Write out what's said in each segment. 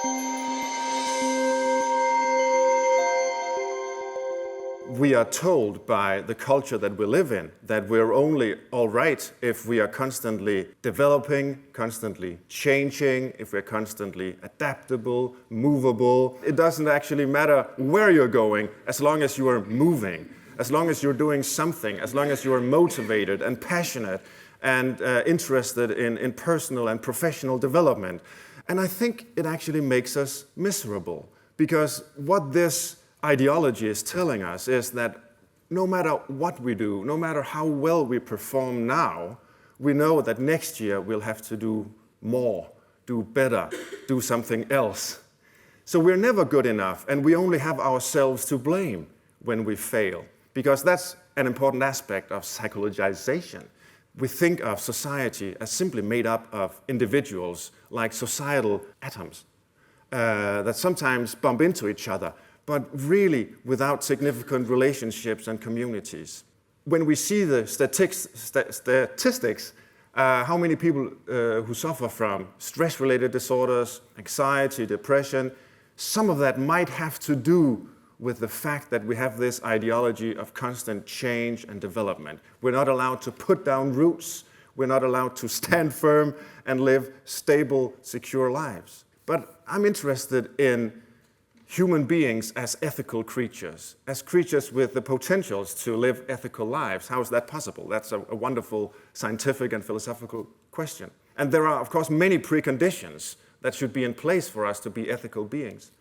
We are told by the culture that we live in that we're only all right if we are constantly developing, constantly changing, if we're constantly adaptable, movable. It doesn't actually matter where you're going as long as you are moving, as long as you're doing something, as long as you are motivated and passionate and interested in personal and professional development. And I think it actually makes us miserable, because what this ideology is telling us is that no matter what we do, no matter how well we perform now, we know that next year we'll have to do more, do better, do something else. So we're never good enough, and we only have ourselves to blame when we fail, because that's an important aspect of psychologization. We think of society as simply made up of individuals, like societal atoms, that sometimes bump into each other, but really without significant relationships and communities. When we see the statistics, how many people who suffer from stress-related disorders, anxiety, depression, some of that might have to do with the fact that we have this ideology of constant change and development. We're not allowed to put down roots. We're not allowed to stand firm and live stable, secure lives. But I'm interested in human beings as ethical creatures, as creatures with the potentials to live ethical lives. How is that possible? That's a wonderful scientific and philosophical question. And there are, of course, many preconditions that should be in place for us to be ethical beings.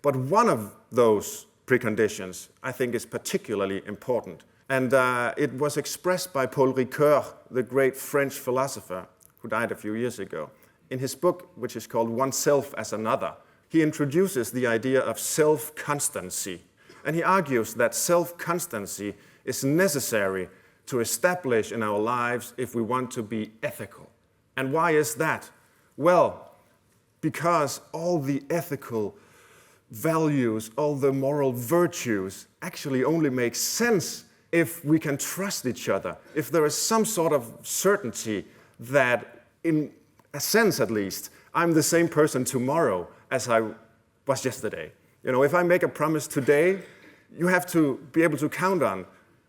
But one of those preconditions, I think, is particularly important. And it was expressed by Paul Ricoeur, the great French philosopher who died a few years ago, in his book, which is called Oneself as Another. He introduces the idea of self-constancy, and he argues that self-constancy is necessary to establish in our lives if we want to be ethical. And why is that? Well, because all the ethical values, all the moral virtues actually only make sense if we can trust each other, if there is some sort of certainty that, in a sense at least, I'm the same person tomorrow as I was yesterday. You know, if I make a promise today, you have to be able to count on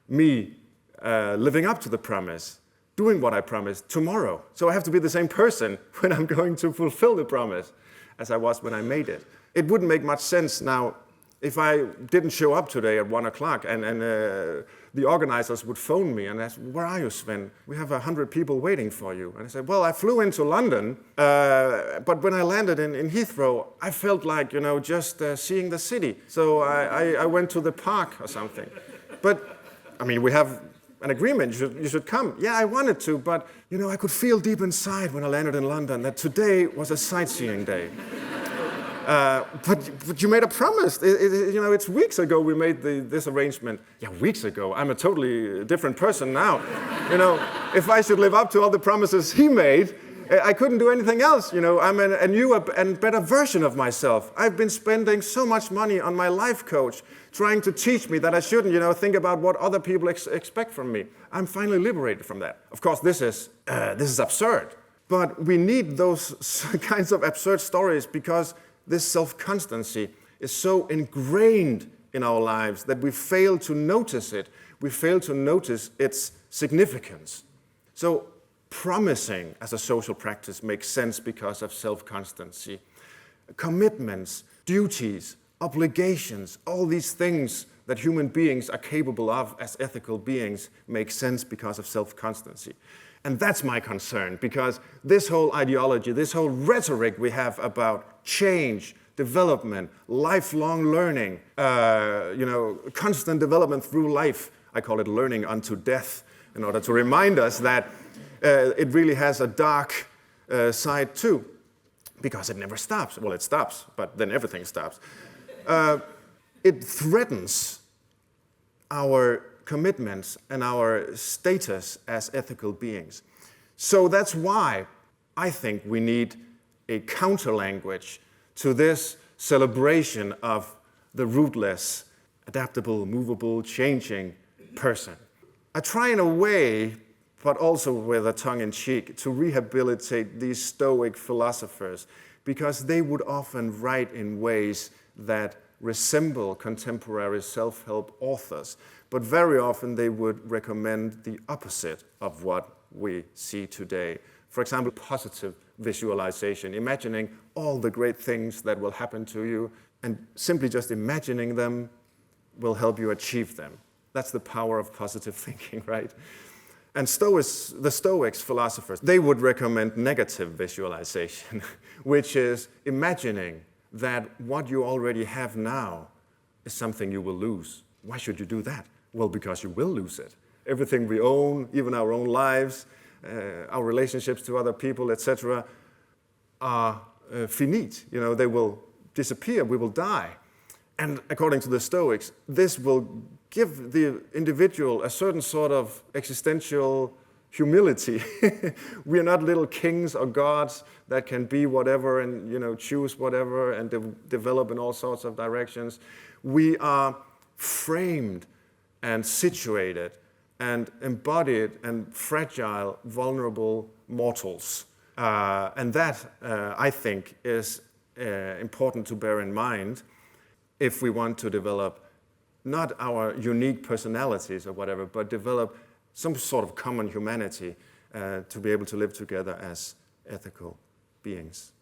me living up to the promise, doing what I promised tomorrow. So I have to be the same person when I'm going to fulfill the promise as I was when I made it. It wouldn't make much sense now if I didn't show up today at 1 o'clock and the organizers would phone me and ask, "Where are you, Svend? We have 100 people waiting for you." And I said, "Well, I flew into London, but when I landed in Heathrow, I felt like, just seeing the city. So I went to the park or something." But, I mean, we have an agreement, you should come. Yeah, I wanted to, but, I could feel deep inside when I landed in London that today was a sightseeing day. But you made a promise. It's weeks ago we made this arrangement. Yeah, weeks ago. I'm a totally different person now. If I should live up to all the promises he made, I couldn't do anything else. I'm a newer and better version of myself. I've been spending so much money on my life coach, trying to teach me that I shouldn't, think about what other people expect from me. I'm finally liberated from that. Of course, this is absurd. But we need those kinds of absurd stories because this self-constancy is so ingrained in our lives that we fail to notice it. We fail to notice its significance. So promising as a social practice makes sense because of self-constancy. Commitments, duties, obligations, all these things that human beings are capable of as ethical beings make sense because of self-constancy. And that's my concern, because this whole ideology, this whole rhetoric we have about change, development, lifelong learning, constant development through life, I call it learning unto death, in order to remind us that it really has a dark side too, because it never stops. Well, it stops, but then everything stops. It threatens our commitments and our status as ethical beings. So that's why I think we need a counter-language to this celebration of the rootless, adaptable, movable, changing person. I try in a way, but also with a tongue-in-cheek, to rehabilitate these Stoic philosophers, because they would often write in ways that resemble contemporary self-help authors, but very often they would recommend the opposite of what we see today. For example, positive visualization, imagining all the great things that will happen to you, and simply just imagining them will help you achieve them. That's the power of positive thinking, right? And the Stoics philosophers, they would recommend negative visualization, which is imagining that what you already have now is something you will lose. Why should you do that? Well, because you will lose it. Everything we own, even our own lives, our relationships to other people, etc., are finite. They will disappear, we will die. And according to the Stoics, this will give the individual a certain sort of existential humility. We are not little kings or gods that can be whatever and choose whatever and develop in all sorts of directions. We are framed and situated and embodied and fragile, vulnerable mortals. And that, I think, is important to bear in mind if we want to develop not our unique personalities or whatever, but develop some sort of common humanity to be able to live together as ethical beings.